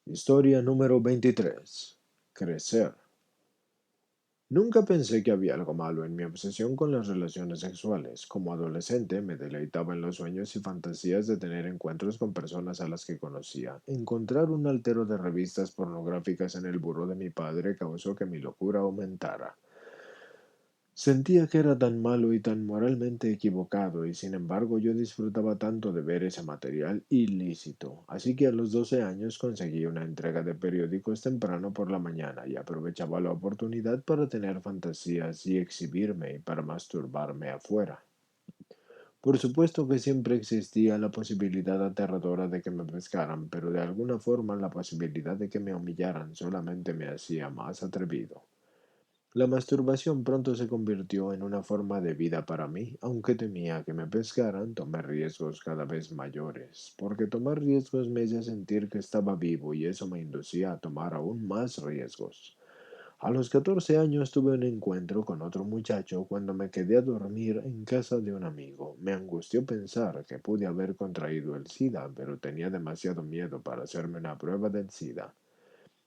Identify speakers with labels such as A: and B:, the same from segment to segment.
A: Historia número 23. Crecer. Nunca pensé que había algo malo en mi obsesión con las relaciones sexuales. Como adolescente me deleitaba en los sueños y fantasías de tener encuentros con personas a las que conocía. Encontrar un altero de revistas pornográficas en el buró de mi padre causó que mi locura aumentara. Sentía que era tan malo y tan moralmente equivocado, y sin embargo yo disfrutaba tanto de ver ese material ilícito. Así que a los 12 años conseguí una entrega de periódicos temprano por la mañana y aprovechaba la oportunidad para tener fantasías y exhibirme y para masturbarme afuera. Por supuesto que siempre existía la posibilidad aterradora de que me pescaran, pero de alguna forma la posibilidad de que me humillaran solamente me hacía más atrevido. La masturbación pronto se convirtió en una forma de vida para mí, aunque temía que me pescaran, tomé riesgos cada vez mayores, porque tomar riesgos me hacía sentir que estaba vivo y eso me inducía a tomar aún más riesgos. A los 14 años tuve un encuentro con otro muchacho cuando me quedé a dormir en casa de un amigo. Me angustió pensar que pude haber contraído el SIDA, pero tenía demasiado miedo para hacerme una prueba del SIDA.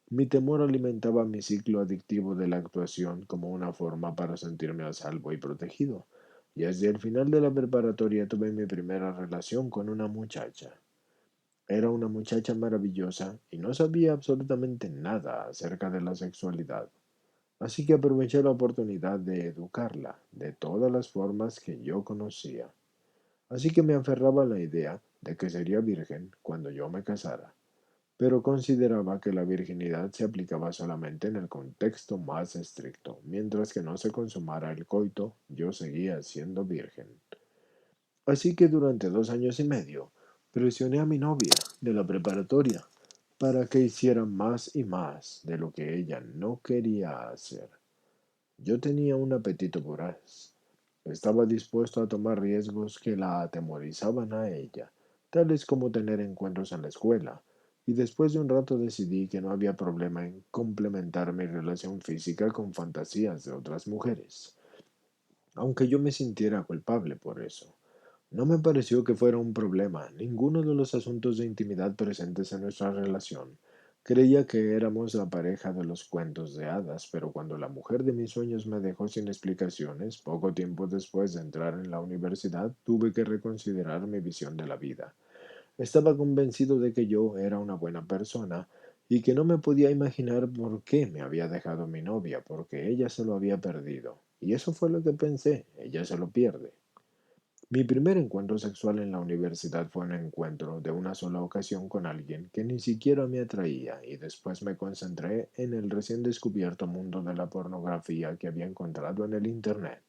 A: Mi temor alimentaba mi ciclo adictivo de la actuación como una forma para sentirme a salvo y protegido. Y hacia el final de la preparatoria tuve mi primera relación con una muchacha. Era una muchacha maravillosa y no sabía absolutamente nada acerca de la sexualidad. Así que aproveché la oportunidad de educarla de todas las formas que yo conocía. Así que me aferraba a la idea de que sería virgen cuando yo me casara, pero consideraba que la virginidad se aplicaba solamente en el contexto más estricto. Mientras que no se consumara el coito, yo seguía siendo virgen. Así que durante 2 años y medio presioné a mi novia de la preparatoria para que hiciera más y más de lo que ella no quería hacer. Yo tenía un apetito voraz. Estaba dispuesto a tomar riesgos que la atemorizaban a ella, tales como tener encuentros en la escuela, y después de un rato decidí que no había problema en complementar mi relación física con fantasías de otras mujeres, aunque yo me sintiera culpable por eso. No me pareció que fuera un problema ninguno de los asuntos de intimidad presentes en nuestra relación. Creía que éramos la pareja de los cuentos de hadas, pero cuando la mujer de mis sueños me dejó sin explicaciones, poco tiempo después de entrar en la universidad, tuve que reconsiderar mi visión de la vida. Estaba convencido de que yo era una buena persona y que no me podía imaginar por qué me había dejado mi novia, porque ella se lo había perdido. Y eso fue lo que pensé, ella se lo pierde. Mi primer encuentro sexual en la universidad fue un encuentro de una sola ocasión con alguien que ni siquiera me atraía y después me concentré en el recién descubierto mundo de la pornografía que había encontrado en el Internet.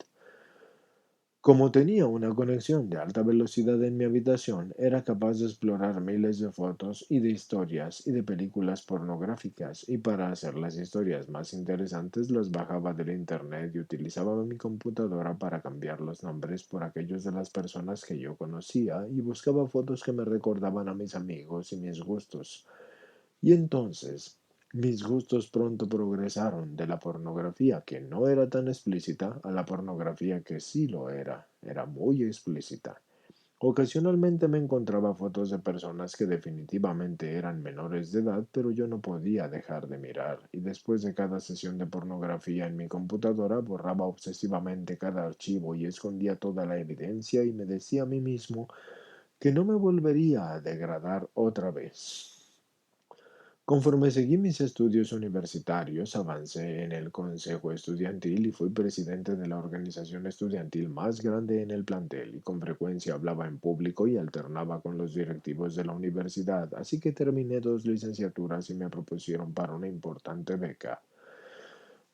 A: Como tenía una conexión de alta velocidad en mi habitación, era capaz de explorar miles de fotos y de historias y de películas pornográficas, y para hacer las historias más interesantes las bajaba del internet y utilizaba mi computadora para cambiar los nombres por aquellos de las personas que yo conocía y buscaba fotos que me recordaban a mis amigos y mis gustos. Y entonces, mis gustos pronto progresaron de la pornografía que no era tan explícita a la pornografía que sí lo era. Era muy explícita. Ocasionalmente me encontraba fotos de personas que definitivamente eran menores de edad, pero yo no podía dejar de mirar, y después de cada sesión de pornografía en mi computadora borraba obsesivamente cada archivo y escondía toda la evidencia y me decía a mí mismo que no me volvería a degradar otra vez. Conforme seguí mis estudios universitarios, avancé en el consejo estudiantil y fui presidente de la organización estudiantil más grande en el plantel, y con frecuencia hablaba en público y alternaba con los directivos de la universidad, así que terminé 2 licenciaturas y me propusieron para una importante beca.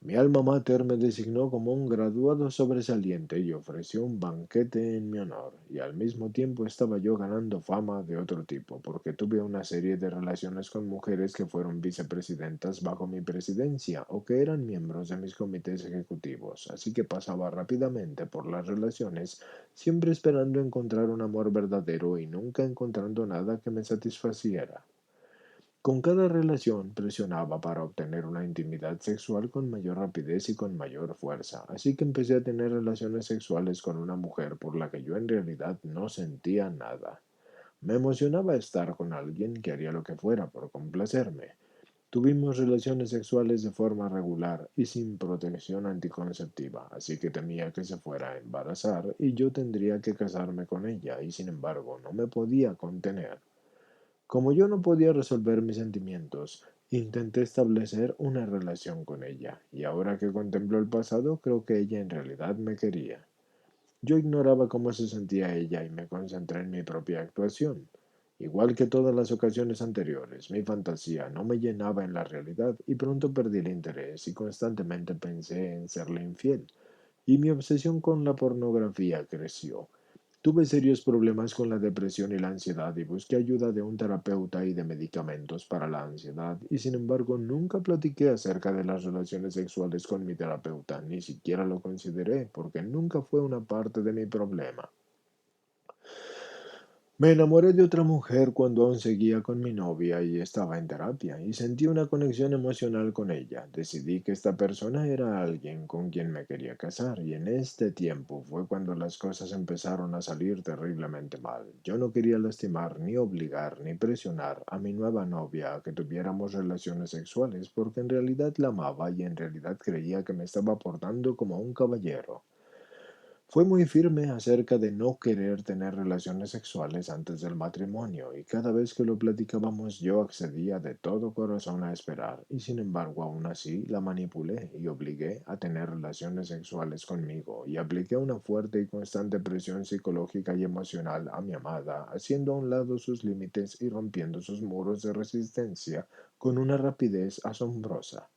A: Mi alma mater me designó como un graduado sobresaliente y ofreció un banquete en mi honor, y al mismo tiempo estaba yo ganando fama de otro tipo, porque tuve una serie de relaciones con mujeres que fueron vicepresidentas bajo mi presidencia o que eran miembros de mis comités ejecutivos, así que pasaba rápidamente por las relaciones, siempre esperando encontrar un amor verdadero y nunca encontrando nada que me satisfaciera. Con cada relación presionaba para obtener una intimidad sexual con mayor rapidez y con mayor fuerza, así que empecé a tener relaciones sexuales con una mujer por la que yo en realidad no sentía nada. Me emocionaba estar con alguien que haría lo que fuera por complacerme. Tuvimos relaciones sexuales de forma regular y sin protección anticonceptiva, así que temía que se fuera a embarazar y yo tendría que casarme con ella, y sin embargo no me podía contener. Como yo no podía resolver mis sentimientos, intenté establecer una relación con ella, y ahora que contemplo el pasado, creo que ella en realidad me quería. Yo ignoraba cómo se sentía ella y me concentré en mi propia actuación. Igual que todas las ocasiones anteriores, mi fantasía no me llenaba en la realidad y pronto perdí el interés y constantemente pensé en serle infiel. Y mi obsesión con la pornografía creció. Tuve serios problemas con la depresión y la ansiedad y busqué ayuda de un terapeuta y de medicamentos para la ansiedad, y sin embargo nunca platiqué acerca de las relaciones sexuales con mi terapeuta, ni siquiera lo consideré, porque nunca fue una parte de mi problema. Me enamoré de otra mujer cuando aún seguía con mi novia y estaba en terapia, y sentí una conexión emocional con ella. Decidí que esta persona era alguien con quien me quería casar, y en este tiempo fue cuando las cosas empezaron a salir terriblemente mal. Yo no quería lastimar, ni obligar, ni presionar a mi nueva novia a que tuviéramos relaciones sexuales, porque en realidad la amaba y en realidad creía que me estaba portando como un caballero. Fue muy firme acerca de no querer tener relaciones sexuales antes del matrimonio, y cada vez que lo platicábamos yo accedía de todo corazón a esperar, y sin embargo aún así la manipulé y obligué a tener relaciones sexuales conmigo, y apliqué una fuerte y constante presión psicológica y emocional a mi amada, haciendo a un lado sus límites y rompiendo sus muros de resistencia con una rapidez asombrosa.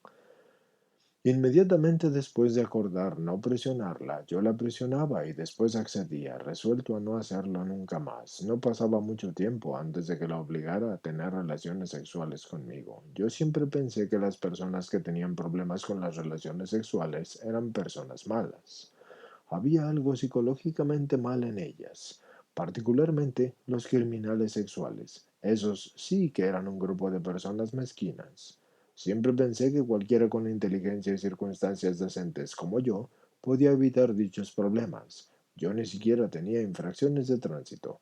A: Inmediatamente después de acordar no presionarla, yo la presionaba y después accedía, resuelto a no hacerlo nunca más. No pasaba mucho tiempo antes de que la obligara a tener relaciones sexuales conmigo. Yo siempre pensé que las personas que tenían problemas con las relaciones sexuales eran personas malas. Había algo psicológicamente mal en ellas, particularmente los criminales sexuales. Esos sí que eran un grupo de personas mezquinas. Siempre pensé que cualquiera con inteligencia y circunstancias decentes como yo podía evitar dichos problemas. Yo ni siquiera tenía infracciones de tránsito.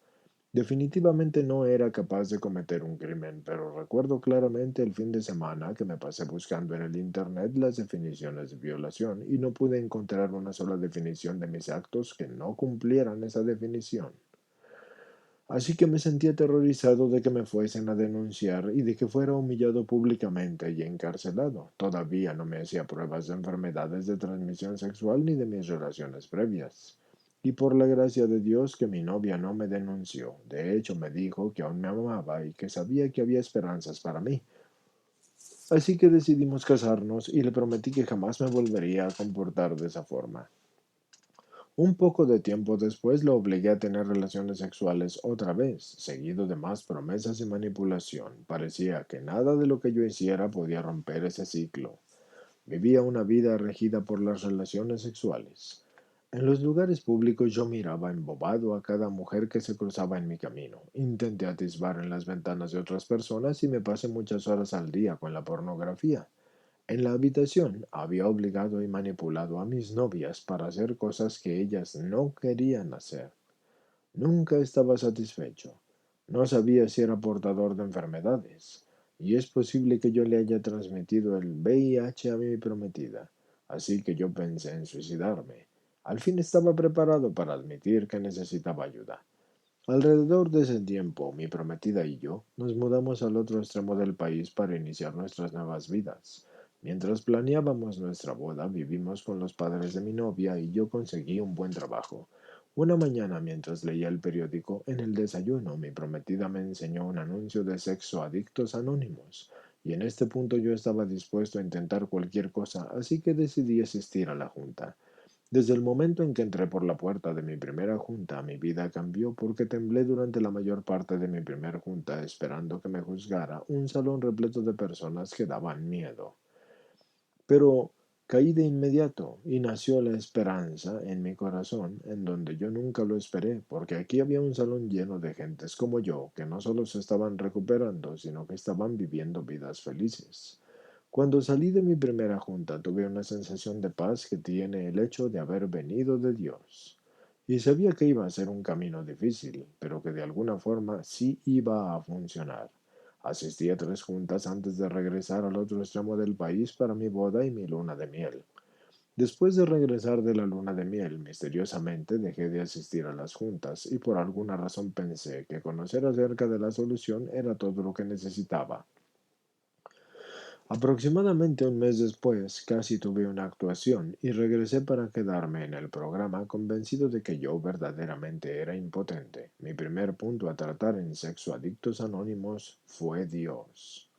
A: Definitivamente no era capaz de cometer un crimen, pero recuerdo claramente el fin de semana que me pasé buscando en el Internet las definiciones de violación y no pude encontrar una sola definición de mis actos que no cumplieran esa definición. Así que me sentí aterrorizado de que me fuesen a denunciar y de que fuera humillado públicamente y encarcelado. Todavía no me hacía pruebas de enfermedades de transmisión sexual ni de mis relaciones previas. Y por la gracia de Dios que mi novia no me denunció. De hecho, me dijo que aún me amaba y que sabía que había esperanzas para mí. Así que decidimos casarnos y le prometí que jamás me volvería a comportar de esa forma. Un poco de tiempo después lo obligué a tener relaciones sexuales otra vez, seguido de más promesas y manipulación. Parecía que nada de lo que yo hiciera podía romper ese ciclo. Vivía una vida regida por las relaciones sexuales. En los lugares públicos yo miraba embobado a cada mujer que se cruzaba en mi camino. Intenté atisbar en las ventanas de otras personas y me pasé muchas horas al día con la pornografía. En la habitación había obligado y manipulado a mis novias para hacer cosas que ellas no querían hacer. Nunca estaba satisfecho. No sabía si era portador de enfermedades. Y es posible que yo le haya transmitido el VIH a mi prometida. Así que yo pensé en suicidarme. Al fin estaba preparado para admitir que necesitaba ayuda. Alrededor de ese tiempo, mi prometida y yo nos mudamos al otro extremo del país para iniciar nuestras nuevas vidas. Mientras planeábamos nuestra boda, vivimos con los padres de mi novia y yo conseguí un buen trabajo. Una mañana, mientras leía el periódico, en el desayuno, mi prometida me enseñó un anuncio de sexo adictos anónimos, y en este punto yo estaba dispuesto a intentar cualquier cosa, así que decidí asistir a la junta. Desde el momento en que entré por la puerta de mi primera junta, mi vida cambió porque temblé durante la mayor parte de mi primera junta esperando que me juzgara un salón repleto de personas que daban miedo. Pero caí de inmediato y nació la esperanza en mi corazón, en donde yo nunca lo esperé, porque aquí había un salón lleno de gentes como yo, que no solo se estaban recuperando, sino que estaban viviendo vidas felices. Cuando salí de mi primera junta, tuve una sensación de paz que tiene el hecho de haber venido de Dios. Y sabía que iba a ser un camino difícil, pero que de alguna forma sí iba a funcionar. Asistí a 3 juntas antes de regresar al otro extremo del país para mi boda y mi luna de miel. Después de regresar de la luna de miel, misteriosamente dejé de asistir a las juntas y por alguna razón pensé que conocer acerca de la solución era todo lo que necesitaba. Aproximadamente un mes después, casi tuve una actuación y regresé para quedarme en el programa convencido de que yo verdaderamente era impotente. Mi primer punto a tratar en Sexo Adictos Anónimos fue Dios.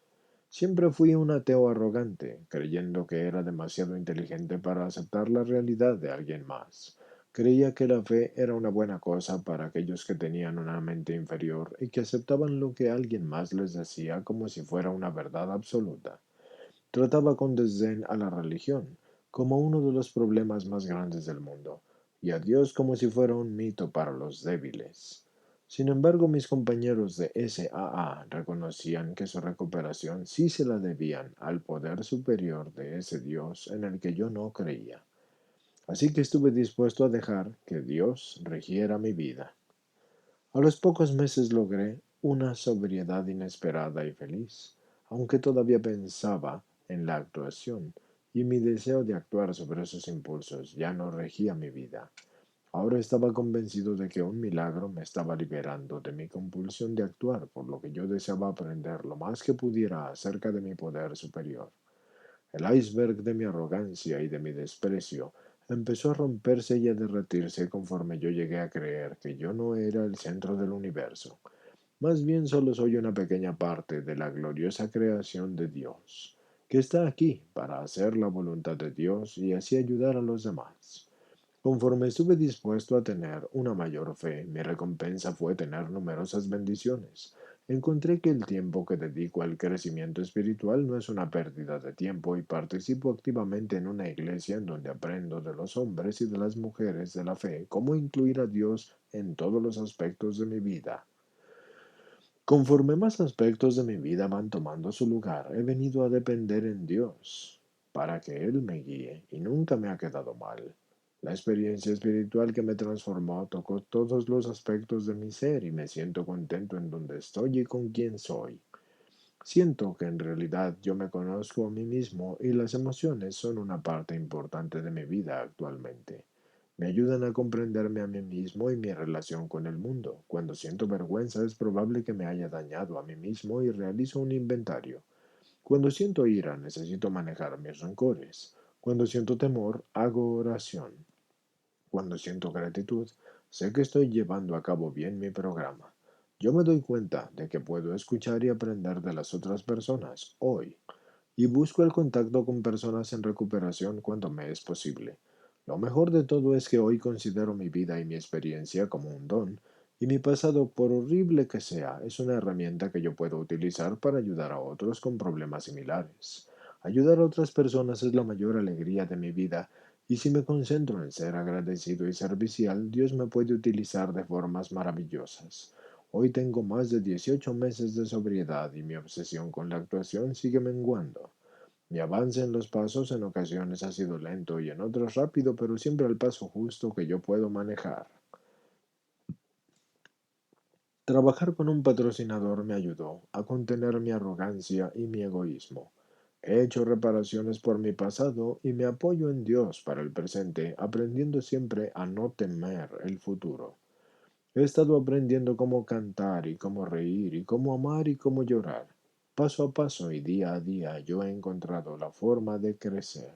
A: Siempre fui un ateo arrogante, creyendo que era demasiado inteligente para aceptar la realidad de alguien más. Creía que la fe era una buena cosa para aquellos que tenían una mente inferior y que aceptaban lo que alguien más les decía como si fuera una verdad absoluta. Trataba con desdén a la religión como uno de los problemas más grandes del mundo, y a Dios como si fuera un mito para los débiles. Sin embargo, mis compañeros de SAA reconocían que su recuperación sí se la debían al poder superior de ese Dios en el que yo no creía. Así que estuve dispuesto a dejar que Dios regiera mi vida. A los pocos meses logré una sobriedad inesperada y feliz, aunque todavía pensaba en la actuación, y mi deseo de actuar sobre esos impulsos ya no regía mi vida. Ahora estaba convencido de que un milagro me estaba liberando de mi compulsión de actuar, por lo que yo deseaba aprender lo más que pudiera acerca de mi poder superior. El iceberg de mi arrogancia y de mi desprecio empezó a romperse y a derretirse conforme yo llegué a creer que yo no era el centro del universo. Más bien solo soy una pequeña parte de la gloriosa creación de Dios, que está aquí para hacer la voluntad de Dios y así ayudar a los demás. Conforme estuve dispuesto a tener una mayor fe, mi recompensa fue tener numerosas bendiciones. Encontré que el tiempo que dedico al crecimiento espiritual no es una pérdida de tiempo y participo activamente en una iglesia en donde aprendo de los hombres y de las mujeres de la fe cómo incluir a Dios en todos los aspectos de mi vida. Conforme más aspectos de mi vida van tomando su lugar, he venido a depender en Dios para que Él me guíe y nunca me ha quedado mal. La experiencia espiritual que me transformó tocó todos los aspectos de mi ser y me siento contento en donde estoy y con quien soy. Siento que en realidad yo me conozco a mí mismo y las emociones son una parte importante de mi vida actualmente. Me ayudan a comprenderme a mí mismo y mi relación con el mundo. Cuando siento vergüenza es probable que me haya dañado a mí mismo y realizo un inventario. Cuando siento ira necesito manejar mis rencores. Cuando siento temor hago oración. Cuando siento gratitud, sé que estoy llevando a cabo bien mi programa. Yo me doy cuenta de que puedo escuchar y aprender de las otras personas hoy, y busco el contacto con personas en recuperación cuando me es posible. Lo mejor de todo es que hoy considero mi vida y mi experiencia como un don, y mi pasado, por horrible que sea, es una herramienta que yo puedo utilizar para ayudar a otros con problemas similares. Ayudar a otras personas es la mayor alegría de mi vida, y si me concentro en ser agradecido y servicial, Dios me puede utilizar de formas maravillosas. Hoy tengo más de 18 meses de sobriedad y mi obsesión con la actuación sigue menguando. Mi avance en los pasos en ocasiones ha sido lento y en otros rápido, pero siempre al paso justo que yo puedo manejar. Trabajar con un patrocinador me ayudó a contener mi arrogancia y mi egoísmo. He hecho reparaciones por mi pasado y me apoyo en Dios para el presente, aprendiendo siempre a no temer el futuro. He estado aprendiendo cómo cantar y cómo reír y cómo amar y cómo llorar. Paso a paso y día a día yo he encontrado la forma de crecer.